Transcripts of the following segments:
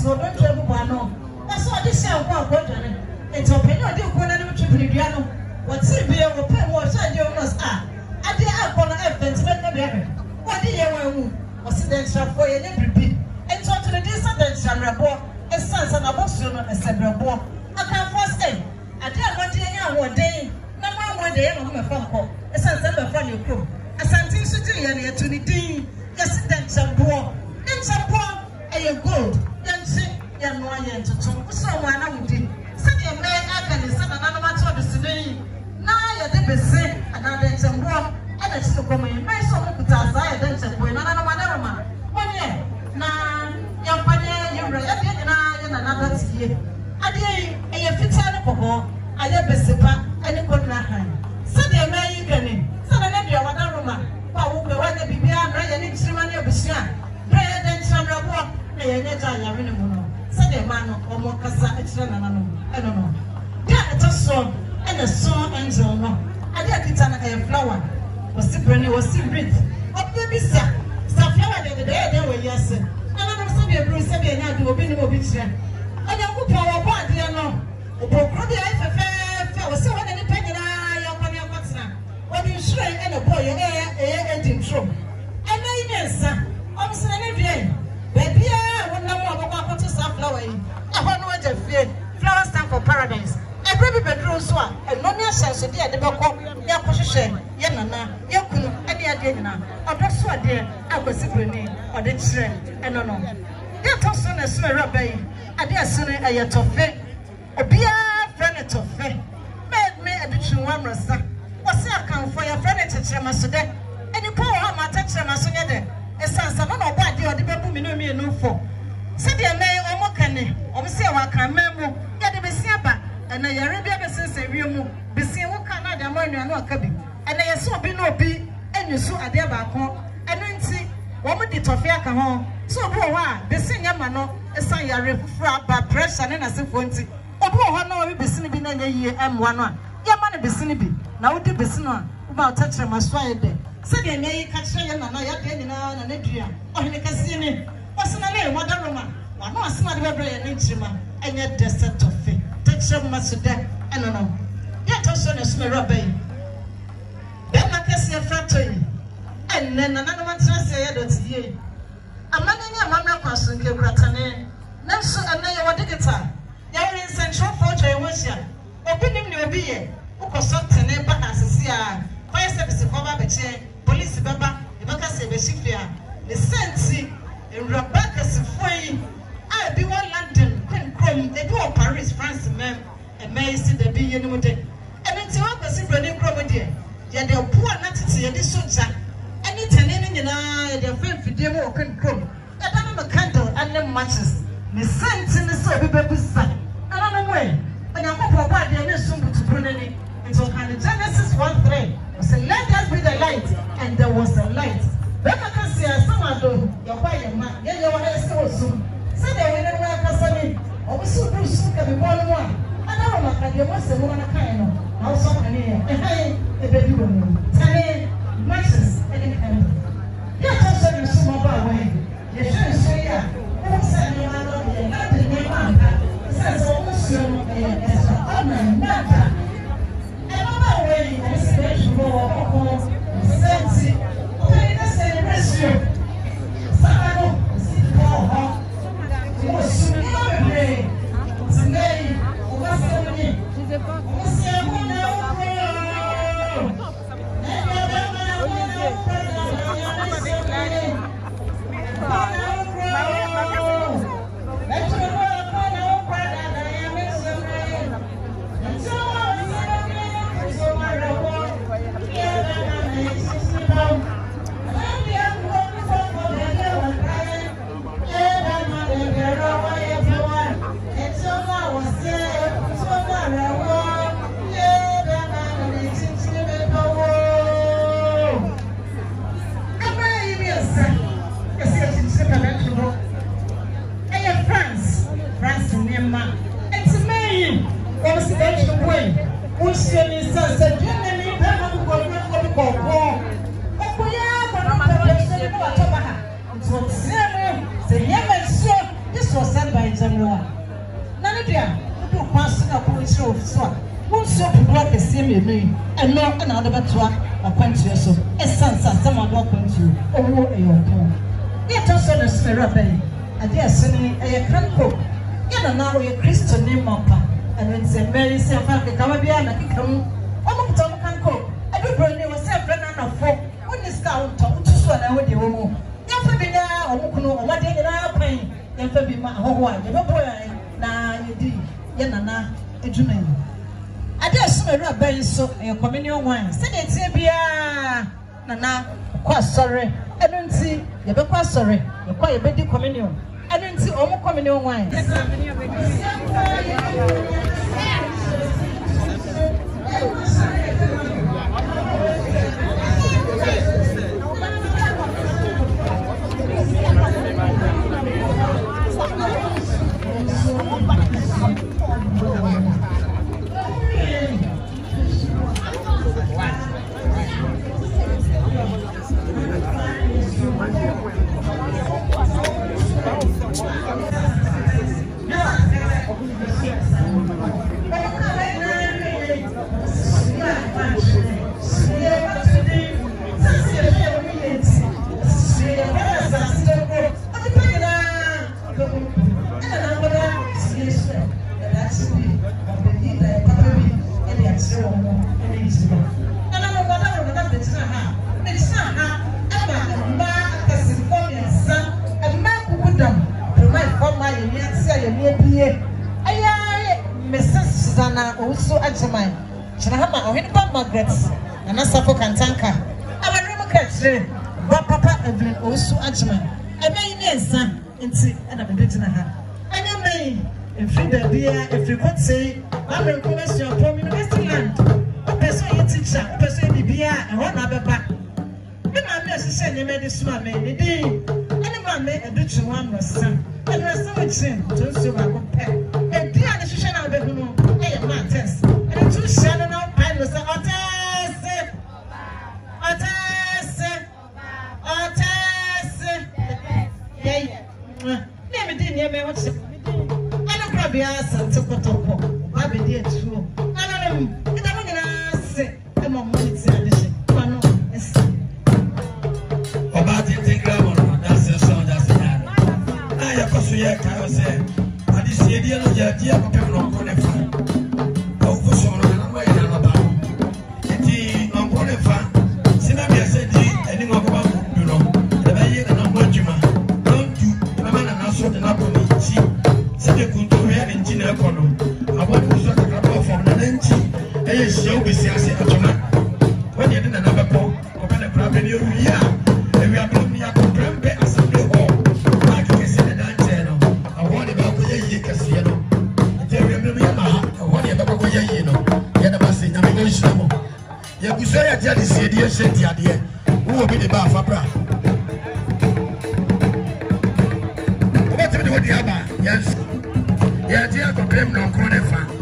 so don't travel no. That's what this year for Quadrant. It's open or do one of the Tripiano. What's it be able to pay more side you must are. I did have one evidence, but no better. What did you want? Was it then for your neighbor? And so to the descendants and report, a son and a boss, a several boy. I can't first day. I didn't want to hear one day. No one day on my phone call. A son of a new crew. Asantefo to the dean. Yes, then some poor. Then some poor. And you gold. Then see, you're no one to talk. Someone I would do. Send your man, I can send another matter of the city. Now you're the best, and I then some poor. And it's to come in. My son put aside, then some poor. Another man. 1 year. Now, you're funny, you're right. And another year. I did a fit on I have a sipper and a good hand. Send your man, you can in. Send another woman. But we want to be beyond and instrument of the sham. Prayer then some report. They are not a Send a man or more cassa extra. I don't know. Yeah, it's a song and a song and so on. I did it on a flower. Was still brand new, was still rich. Up the visa. Stop flower the day they were yes. And I'm sorry, Bruce said, and I do a bit of a picture. And I will power part, dear no. Probably I was so independent. What you sure and a boy, and in trouble. And I yes, I'm saying again. Baby, I want no more about to stop flowering. I want what I fear. Flowers stand for paradise. A baby bedroom swap, and no more sense of the Boko, your position, Yanana, Yakun, and the Adina. Or that's what dear, I was simply or the train, and no. Dear Tosson, a smell of bay, and dear Sonny, I yet of faith. A beer friend of faith. Made me a ditching one rasta. What's that come for your friend to Tremasude? And you poor how my touch Tremasude. A son, no body or the baby, me no for. Said the may or mocane, or say what can memo, yet the Bessiaba, and I Arabia since a real be seen what can I among you no cabin. And I saw be no be, and you saw a dear back home, and then see what would it of Yaka home. So, boy, the senior mano, a son Yari by pressure and as if wanting. Oh, no, we be seen in a year M1. Your money be seen. Now, what do be seen about touching my swine day? Said the may catch you and I have been an Adria or in a casino. What's the name, Mother Roman? One more smart weather and instrument, and yet destined to fit. Take some much to death, and I know. Yet also a smell bay. Then I can see a factory, and then another one says, that's ye. A man in your mamma person, give Ratane. Nelson and they were digital. You're in Central Forge, I wish you. Opening your beer, who was something neighbor as a CR. Fire service of Baba, police Baba, the Bacassi Beshifia, the Sensi, and Rebecca's Foy. I be one London, Queen Chrome, they do Paris, France, ma'am, and may see the be any day. And it's all the secret in Chromadia. Yet they're poor not to see any soldier. And it's an enemy in their friend for them or Queen Chrome. I don't know the candle and them matches. The sense in the soul baby son. I don't know when. And I'm not about the soon to Brunelli. And so Genesis 1:3 was a let us be the light, and there was a light. Then I can see a summer door, your quiet man, yeah, you are so soon. Say they will never pass me. I was so good, so can be one. I don't know that you must have one kind of. I'll stop here. And hey, the baby woman. Tiny matches, any kind of. Yes, I'll send you some about way. You should say, yeah. Who said you are not the name? Says almost as an honor matter. Another way, I say, you go, sense it. Okay, let's say the rescue. Sano, see the ball. Was soon today. Today, what's happening? What's happening? of so. One so black is same me, and no another but or quench so. A son, someone walk into your home. Yet also the spirit bay. I dare sending a can cook. Yet now a Christian name Moppa, and when say Mary self come again, I come. Almost all can cook. I do bring you a separate of folk. When the scout talk to swallow with the woman. Never be now, or Mukuno, or what they are paying. Never be my whole wife. Never boy, now you did. Yanana, a Juman. I just smell a bay so a communion wine. Send it to be Nana, quite sorry. I don't see, you're quite sorry. You're quite a bit communion. I don't see all communion wine. Also, Agyemang, Chahama, or Hene Margaret's, and Asantefo Kantanka. Our room catcher, Papa Evelyn, also Agyemang. I may son, and see, and I'm a bit in a hand. I know me, if you dear, if you could say, I'm a commercial from University Land. A person, your teacher, a person, the beer, and one other back. The man necessarily you made this man, the day, and man made a Dutch one was son. And I saw it soon, to so I would pay. And dear, the Shishan of the room. Test. And the two Shannon out pilots are Never did near me what's it. I don't grab your ass and took a top. I'll be there too. I don't know. I'm going to say, I'm on money addition. About it, take grammar. That's a song. That's a hand. I have a swear, I was saying. I just see the idea of people on the phone. When you didn't have a boat, open a crab in your year, and we are doing your program as a new home. I can see the night channel. I want about the casino. Tell me, I want about the you know. Get a message, I'm going to show. You could say, I just said, dear, said the idea. Who will be the bar for bra? What do you have? Yes. Yeah, dear, complain no corner fan.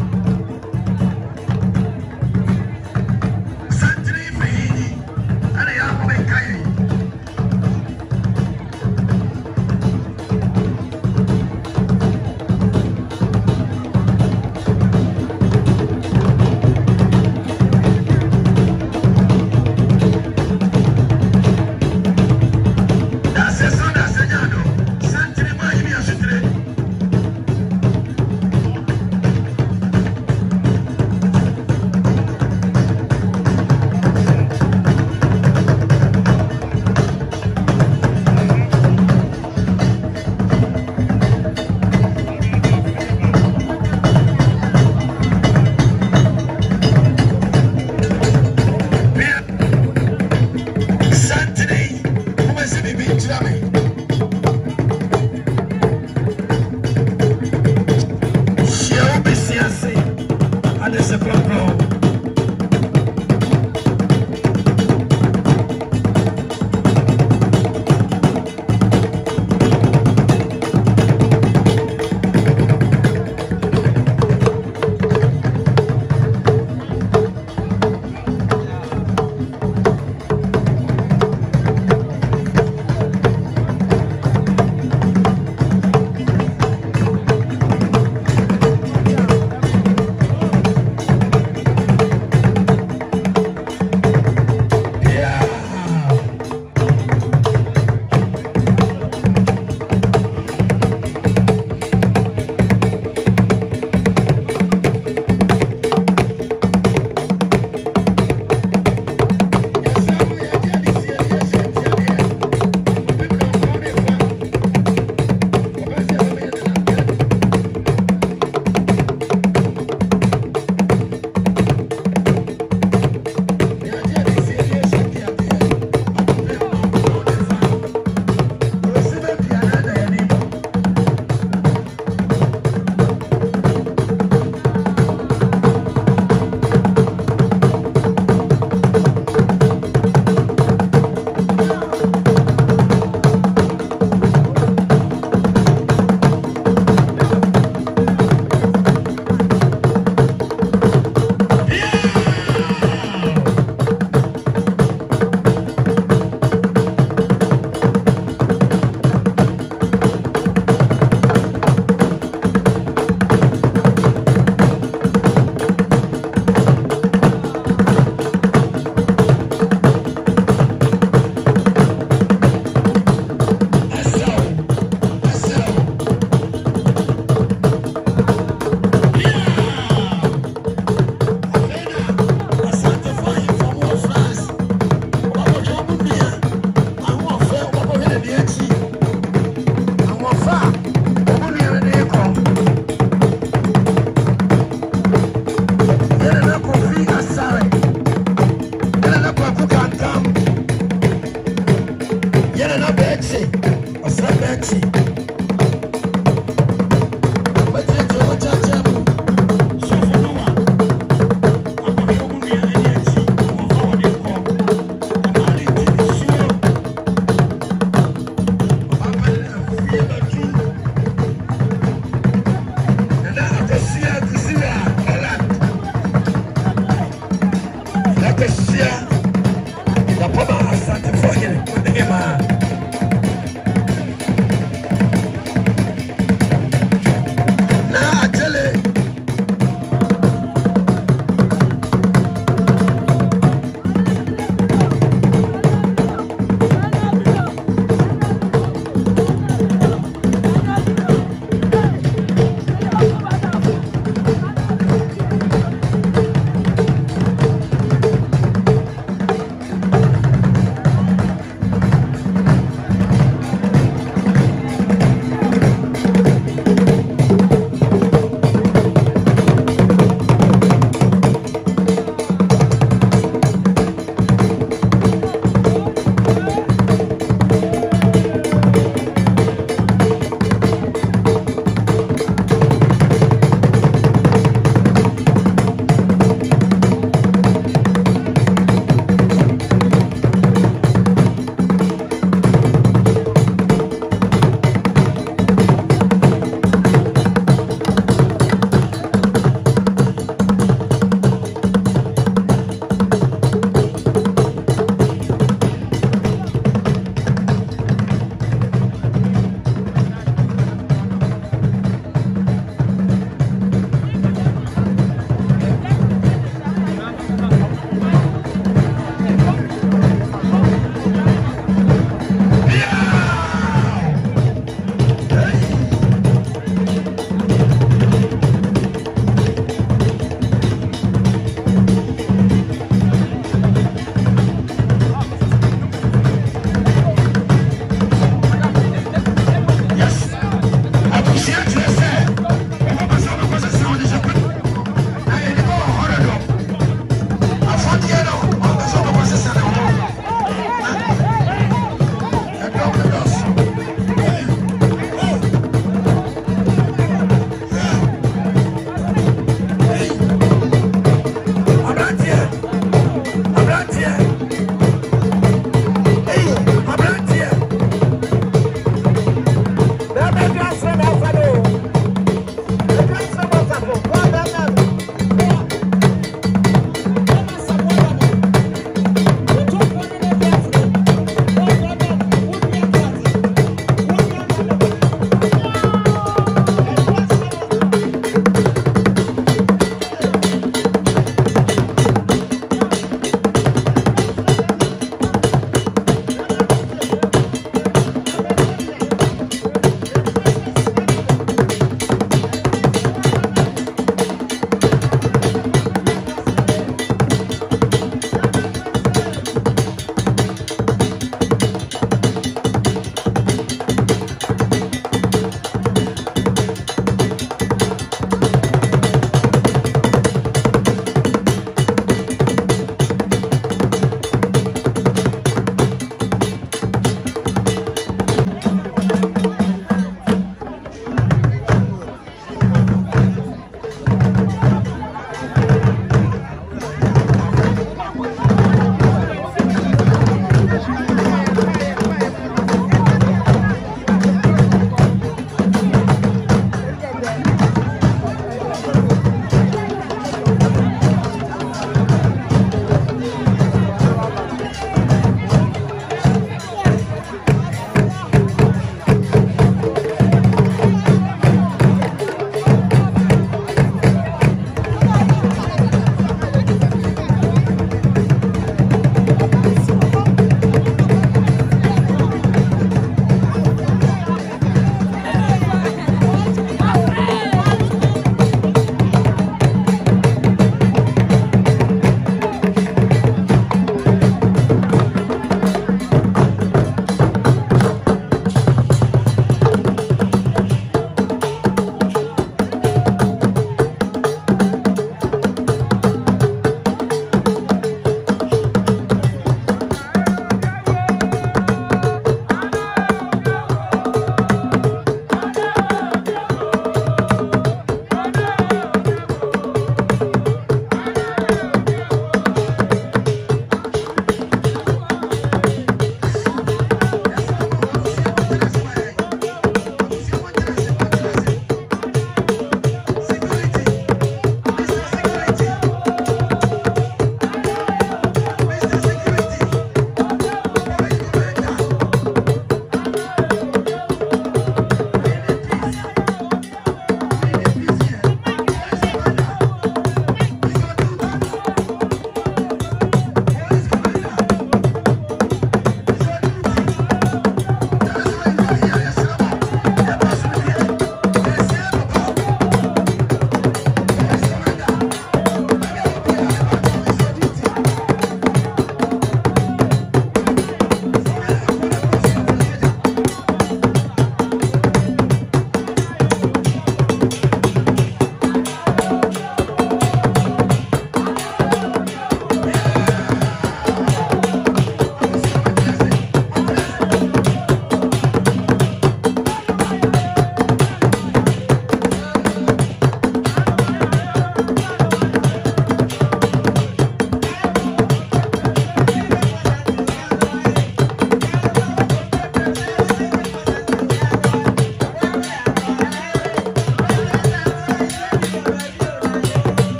Asantefo Hene Agyemang. Na atele.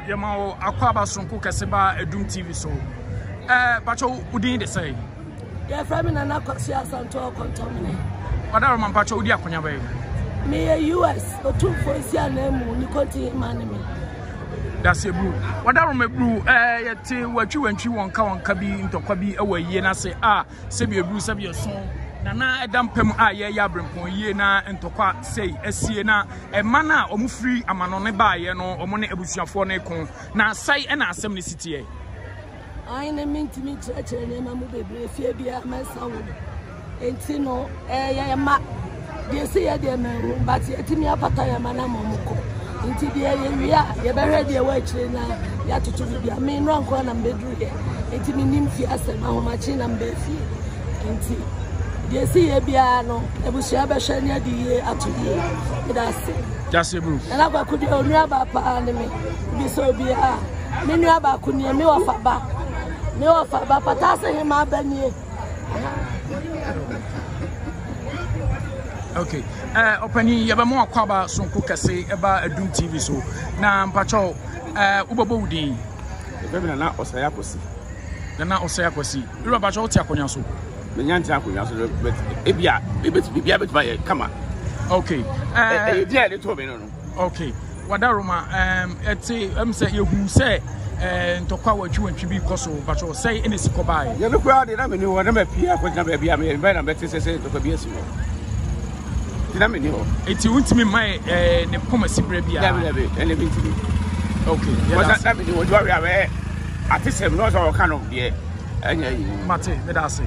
Yamao Akwaba Sonko Kaseba Edum TV so. Pacho Udin de say. Yeah, Framing and Asantefo contaminate. Whatever man Pacho Udia Konyabe. Me a US or 2 for a name, you continue money. That's a brew. Whatever me brew, what you and you won't come on Kabi into Kabi away, Yena say, Sabi a brew, Sabi a song. Nana Dampem Yabrim, Yena and Toka say, Siena, a mana or free a man on a buy, or money ebusia for Necon. Now say an assembly city. I mean to meet church and Mamma Baby, Fabia, my son. And Tino, ma, they say a dear man, but yet me up at I am an amoco. Into the area, you better be away now. You have to be a main wrong one and bedroom. Into me nymphias and my machine and Bessie. And they see a piano, and we shall be sharing the year up to you. That's it. Just a brew. And I could only about enemy. Be so be a many about could near me off a back. No off a back, but that's him up and ye. Okay. Opening Yabamo Kwaba Sonko Kase about a Doom TV so. Now, Pacho, Ubabodi. The women are not Osayakosi. The now Osayakosi. You're about your Taconaso. The Yantaku, but Ebia, be able to buy a come on. Okay. Yeah, they told me no. Okay. Wadaruma, say you who say, and to call what you and to be possible, but you'll say in a scoby. You look around and I mean, you want to appear, but never be a man, better say to be a small. Did I mean you? It's you to me, my Nepomacy Brebia, and everything to me. Okay. What you worry away? At this, I'm not all kind of dear. And Mate, let us say.